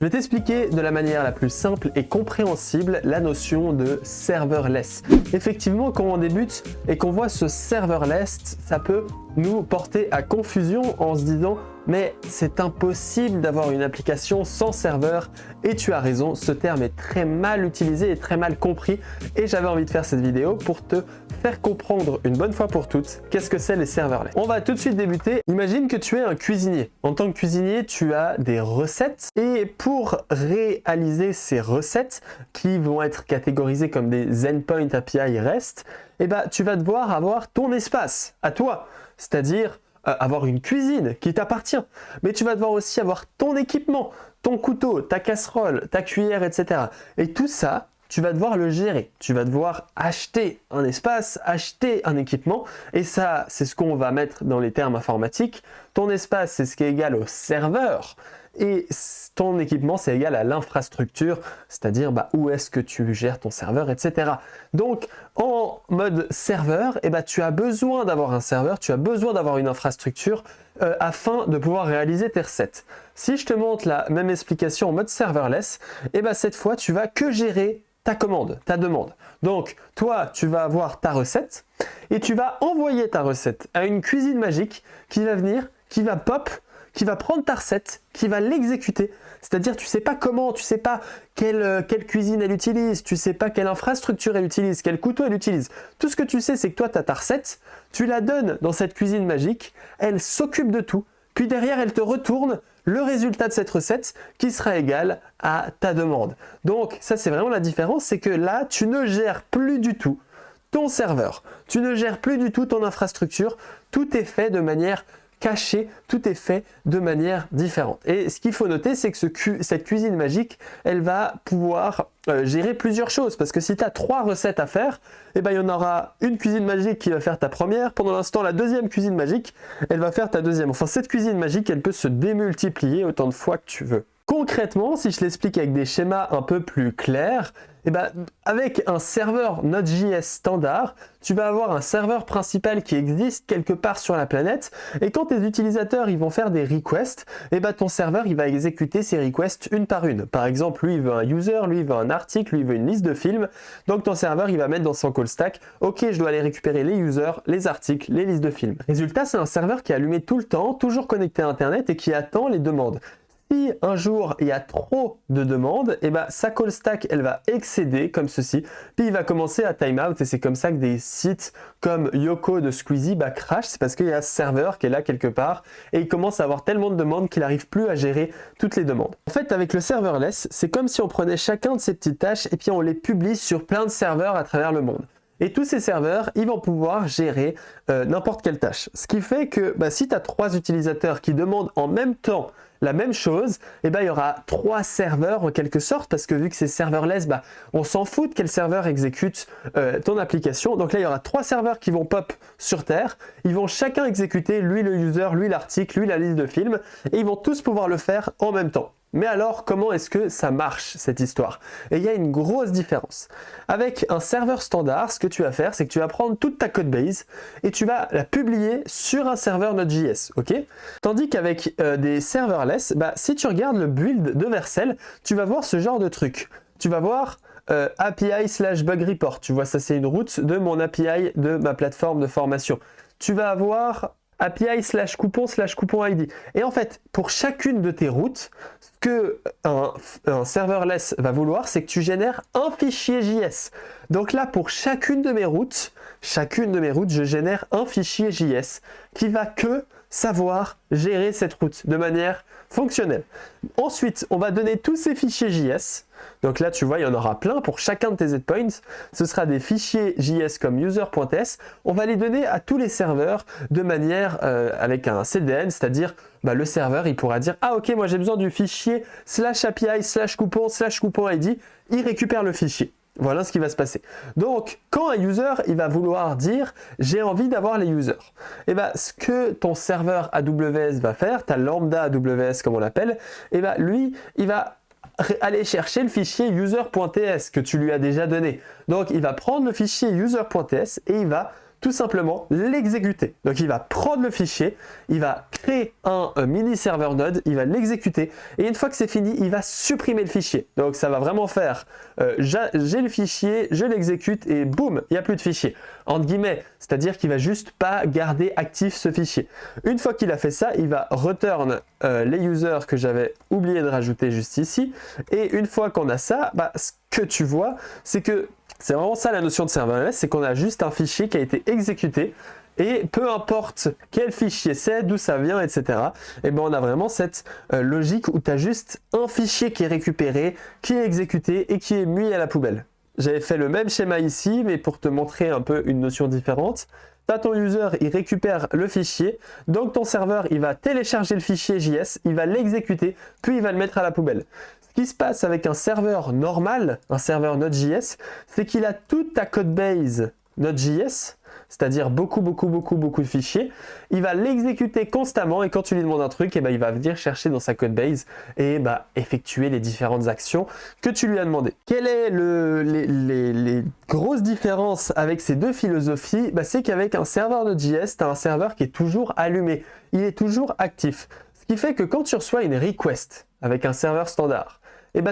Je vais t'expliquer de la manière la plus simple et compréhensible la notion de serverless. Effectivement, quand on débute et qu'on voit ce serverless, ça peut nous porter à confusion en se disant mais c'est impossible d'avoir une application sans serveur. Et tu as raison, ce terme est très mal utilisé et très mal compris et j'avais envie de faire cette vidéo pour te faire comprendre une bonne fois pour toutes qu'est-ce que c'est les serverless. On va tout de suite débuter. Imagine que tu es un cuisinier. En tant que cuisinier, tu as des recettes et pour réaliser ces recettes qui vont être catégorisées comme des endpoint API REST, tu vas devoir avoir ton espace à toi, c'est-à-dire avoir une cuisine qui t'appartient. Mais tu vas devoir aussi avoir ton équipement, ton couteau, ta casserole, ta cuillère, etc. Et tout ça, tu vas devoir le gérer. Tu vas devoir acheter un espace, acheter un équipement. Et ça, c'est ce qu'on va mettre dans les termes informatiques. Ton espace, c'est ce qui est égal au serveur. Et ton équipement, c'est égal à l'infrastructure, c'est-à-dire où est-ce que tu gères ton serveur, etc. Donc, en mode serveur, tu as besoin d'avoir un serveur, tu as besoin d'avoir une infrastructure afin de pouvoir réaliser tes recettes. Si je te montre la même explication en mode serverless, cette fois, tu vas que gérer ta commande, ta demande. Donc, toi, tu vas avoir ta recette et tu vas envoyer ta recette à une cuisine magique qui va venir, qui va pop, qui va prendre ta recette, qui va l'exécuter. C'est-à-dire, tu ne sais pas comment, tu ne sais pas quelle cuisine elle utilise, tu ne sais pas quelle infrastructure elle utilise, quel couteau elle utilise. Tout ce que tu sais, c'est que toi, tu as ta recette, tu la donnes dans cette cuisine magique, elle s'occupe de tout, puis derrière, elle te retourne le résultat de cette recette qui sera égal à ta demande. Donc, ça, c'est vraiment la différence, c'est que là, tu ne gères plus du tout ton serveur, tu ne gères plus du tout ton infrastructure, tout est fait de manière caché, tout est fait de manière différente. Et ce qu'il faut noter, c'est que cette cuisine magique, elle va pouvoir gérer plusieurs choses. Parce que si tu as 3 recettes à faire, il y en aura une cuisine magique qui va faire ta première. Pendant l'instant, la deuxième cuisine magique, elle va faire ta deuxième. Enfin, cette cuisine magique, elle peut se démultiplier autant de fois que tu veux. Concrètement, si je l'explique avec des schémas un peu plus clairs, avec un serveur Node.js standard, tu vas avoir un serveur principal qui existe quelque part sur la planète et quand tes utilisateurs ils vont faire des requests, ton serveur il va exécuter ces requests une par une. Par exemple, lui il veut un user, lui il veut un article, lui il veut une liste de films. Donc ton serveur il va mettre dans son call stack, ok je dois aller récupérer les users, les articles, les listes de films. Résultat, c'est un serveur qui est allumé tout le temps, toujours connecté à Internet et qui attend les demandes. Si un jour il y a trop de demandes, sa call stack elle va excéder comme ceci, puis il va commencer à timeout et c'est comme ça que des sites comme Yoko de Squeezie crash, c'est parce qu'il y a ce serveur qui est là quelque part et il commence à avoir tellement de demandes qu'il n'arrive plus à gérer toutes les demandes. En fait, avec le serverless, c'est comme si on prenait chacun de ces petites tâches et puis on les publie sur plein de serveurs à travers le monde. Et tous ces serveurs, ils vont pouvoir gérer n'importe quelle tâche. Ce qui fait que si tu as 3 utilisateurs qui demandent en même temps la même chose, il y aura 3 serveurs en quelque sorte, parce que vu que c'est serverless, on s'en fout de quel serveur exécute ton application. Donc là, il y aura 3 serveurs qui vont pop sur Terre. Ils vont chacun exécuter, lui le user, lui l'article, lui la liste de films, et ils vont tous pouvoir le faire en même temps. Mais alors, comment est-ce que ça marche, cette histoire? Et il y a une grosse différence. Avec un serveur standard, ce que tu vas faire, c'est que tu vas prendre toute ta codebase et tu vas la publier sur un serveur Node.js, ok? Tandis qu'avec des serverless, si tu regardes le build de Vercel, tu vas voir ce genre de truc. Tu vas voir API/bug report. Tu vois, ça c'est une route de mon API de ma plateforme de formation. Tu vas avoir API/coupon/coupon ID. Et en fait, pour chacune de tes routes, ce que un serverless va vouloir, c'est que tu génères un fichier JS. Donc là, pour chacune de mes routes, je génère un fichier JS qui va que savoir gérer cette route de manière fonctionnelle. Ensuite, on va donner tous ces fichiers JS. Donc là, tu vois, il y en aura plein pour chacun de tes endpoints. Ce sera des fichiers JS comme user.ts. On va les donner à tous les serveurs de manière avec un CDN, c'est-à-dire le serveur, il pourra dire « Ah ok, moi j'ai besoin du fichier /API/coupon/coupon ID ». Il récupère le fichier. Voilà ce qui va se passer. Donc, quand un user, il va vouloir dire « j'ai envie d'avoir les users », ce que ton serveur AWS va faire, ta lambda AWS comme on l'appelle, lui, il va aller chercher le fichier user.ts que tu lui as déjà donné. Donc, il va prendre le fichier user.ts et il va tout simplement l'exécuter. Donc il va prendre le fichier, il va créer un mini serveur node, il va l'exécuter et une fois que c'est fini, il va supprimer le fichier. Donc ça va vraiment faire j'ai le fichier, je l'exécute et boum, il n'y a plus de fichier. Entre guillemets, c'est-à-dire qu'il va juste pas garder actif ce fichier. Une fois qu'il a fait ça, il va return les users que j'avais oublié de rajouter juste ici. Et une fois qu'on a ça, ce que tu vois, c'est que c'est vraiment ça la notion de serverless, c'est qu'on a juste un fichier qui a été exécuté et peu importe quel fichier c'est, d'où ça vient, etc. Et ben on a vraiment cette logique où tu as juste un fichier qui est récupéré, qui est exécuté et qui est mis à la poubelle. J'avais fait le même schéma ici, mais pour te montrer un peu une notion différente. Tu as ton user, il récupère le fichier, donc ton serveur, il va télécharger le fichier JS, il va l'exécuter, puis il va le mettre à la poubelle. Ce qui se passe avec un serveur normal, un serveur Node.js, c'est qu'il a toute ta codebase Node.js, c'est-à-dire beaucoup de fichiers, il va l'exécuter constamment et quand tu lui demandes un truc, il va venir chercher dans sa codebase et effectuer les différentes actions que tu lui as demandé. Quelles sont les grosses différences avec ces deux philosophies? C'est qu'avec un serveur Node.js, tu as un serveur qui est toujours allumé, il est toujours actif. Ce qui fait que quand tu reçois une request avec un serveur standard,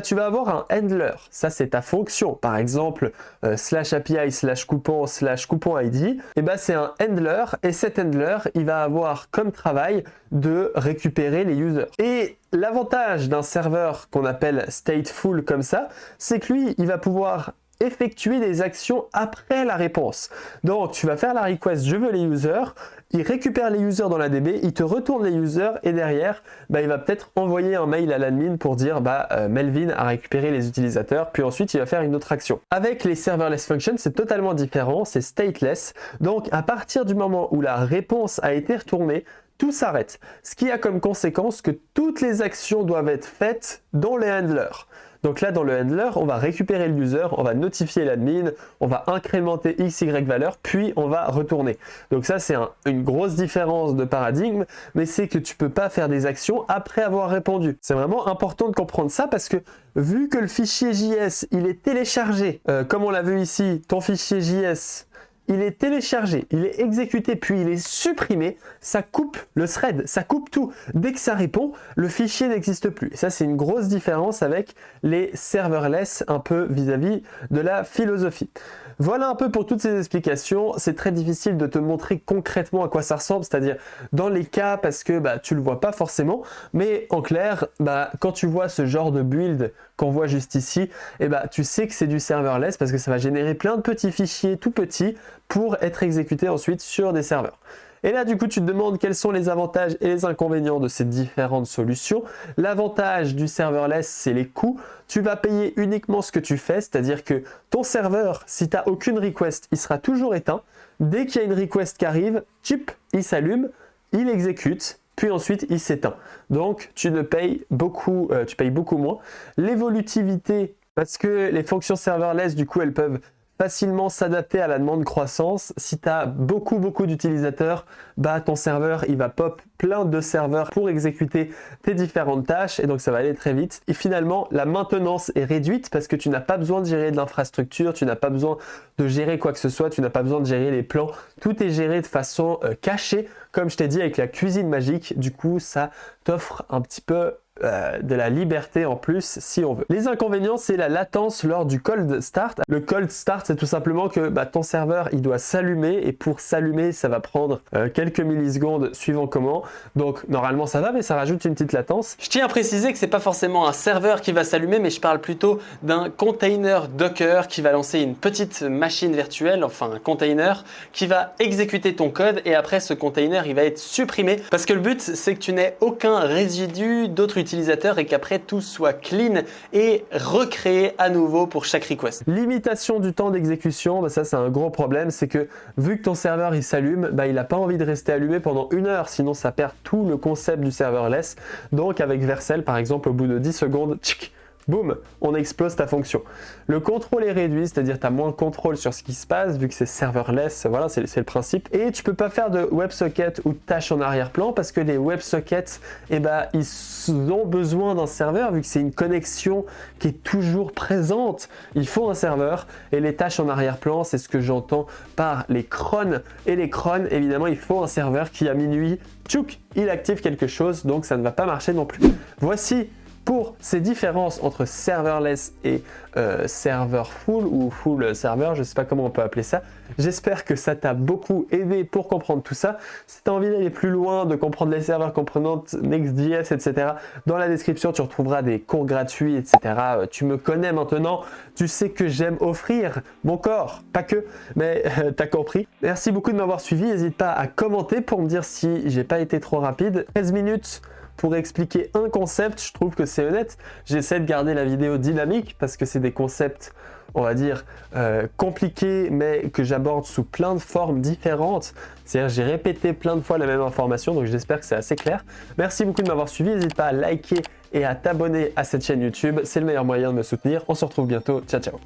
tu vas avoir un handler, ça c'est ta fonction, par exemple /API /coupon ID, c'est un handler et cet handler il va avoir comme travail de récupérer les users. Et l'avantage d'un serveur qu'on appelle stateful comme ça, c'est que lui il va pouvoir effectuer des actions après la réponse. Donc tu vas faire la request je veux les users, il récupère les users dans la DB, il te retourne les users et derrière il va peut-être envoyer un mail à l'admin pour dire Melvin a récupéré les utilisateurs, puis ensuite il va faire une autre action. Avec les serverless functions c'est totalement différent, c'est stateless, donc à partir du moment où la réponse a été retournée, tout s'arrête, ce qui a comme conséquence que toutes les actions doivent être faites dans les handlers. Donc là, dans le handler, on va récupérer le user, on va notifier l'admin, on va incrémenter x, y valeur, puis on va retourner. Donc ça, c'est une grosse différence de paradigme, mais c'est que tu ne peux pas faire des actions après avoir répondu. C'est vraiment important de comprendre ça parce que vu que le fichier JS, il est téléchargé, comme on l'a vu ici, ton fichier JS, il est téléchargé, il est exécuté, puis il est supprimé, ça coupe le thread, ça coupe tout. Dès que ça répond, le fichier n'existe plus. Et ça, c'est une grosse différence avec les serverless un peu vis-à-vis de la philosophie. Voilà un peu pour toutes ces explications. C'est très difficile de te montrer concrètement à quoi ça ressemble, c'est-à-dire dans les cas parce que tu le vois pas forcément, mais en clair, quand tu vois ce genre de build qu'on voit juste ici, tu sais que c'est du serverless parce que ça va générer plein de petits fichiers tout petits pour être exécutés ensuite sur des serveurs. Et là, du coup, tu te demandes quels sont les avantages et les inconvénients de ces différentes solutions. L'avantage du serverless, c'est les coûts. Tu vas payer uniquement ce que tu fais, c'est-à-dire que ton serveur, si tu n'as aucune request, il sera toujours éteint. Dès qu'il y a une request qui arrive, chip, il s'allume, il exécute, puis ensuite il s'éteint. Donc, tu payes beaucoup moins. L'évolutivité, parce que les fonctions serverless, du coup, elles peuvent facilement s'adapter à la demande croissance. Si tu as beaucoup d'utilisateurs, ton serveur il va pop plein de serveurs pour exécuter tes différentes tâches et donc ça va aller très vite. Et finalement, la maintenance est réduite parce que tu n'as pas besoin de gérer de l'infrastructure, tu n'as pas besoin de gérer quoi que ce soit, tu n'as pas besoin de gérer les plans. Tout est géré de façon cachée, comme je t'ai dit avec la cuisine magique. Du coup, ça t'offre un petit peu de la liberté en plus si on veut. Les inconvénients, c'est la latence lors du cold start. Le cold start, c'est tout simplement que ton serveur il doit s'allumer et pour s'allumer ça va prendre quelques millisecondes suivant comment. Donc normalement ça va, mais ça rajoute une petite latence. Je tiens à préciser que c'est pas forcément un serveur qui va s'allumer, mais je parle plutôt d'un container Docker qui va lancer une petite machine virtuelle, enfin un container qui va exécuter ton code et après ce container il va être supprimé parce que le but c'est que tu n'aies aucun résidu d'autres utilisateurs et qu'après tout soit clean et recréé à nouveau pour chaque request. Limitation du temps d'exécution, ça c'est un gros problème, c'est que vu que ton serveur il s'allume, il n'a pas envie de rester allumé pendant 1 heure, sinon ça perd tout le concept du serverless. Donc avec Vercel par exemple, au bout de 10 secondes, tchic, boum, on explose ta fonction. Le contrôle est réduit, c'est-à-dire tu as moins de contrôle sur ce qui se passe vu que c'est serverless, voilà, c'est le principe. Et tu peux pas faire de WebSocket ou de tâches en arrière-plan parce que les WebSockets, eh ben, ils ont besoin d'un serveur vu que c'est une connexion qui est toujours présente. Il faut un serveur et les tâches en arrière-plan, c'est ce que j'entends par les cron. Et les cron, évidemment, il faut un serveur qui à minuit, tchouk, il active quelque chose, donc ça ne va pas marcher non plus. Voici pour ces différences entre serverless et server full ou full server, je ne sais pas comment on peut appeler ça. J'espère que ça t'a beaucoup aidé pour comprendre tout ça. Si tu as envie d'aller plus loin, de comprendre les serveurs componentes, Next.js, etc., dans la description, tu retrouveras des cours gratuits, etc. Tu me connais maintenant, tu sais que j'aime offrir mon corps, pas que, mais t'as compris. Merci beaucoup de m'avoir suivi. N'hésite pas à commenter pour me dire si j'ai pas été trop rapide. 13 minutes pour expliquer un concept, je trouve que c'est honnête. J'essaie de garder la vidéo dynamique parce que c'est des concepts, on va dire, compliqués, mais que j'aborde sous plein de formes différentes. C'est-à-dire j'ai répété plein de fois la même information, donc j'espère que c'est assez clair. Merci beaucoup de m'avoir suivi. N'hésite pas à liker et à t'abonner à cette chaîne YouTube. C'est le meilleur moyen de me soutenir. On se retrouve bientôt. Ciao, ciao.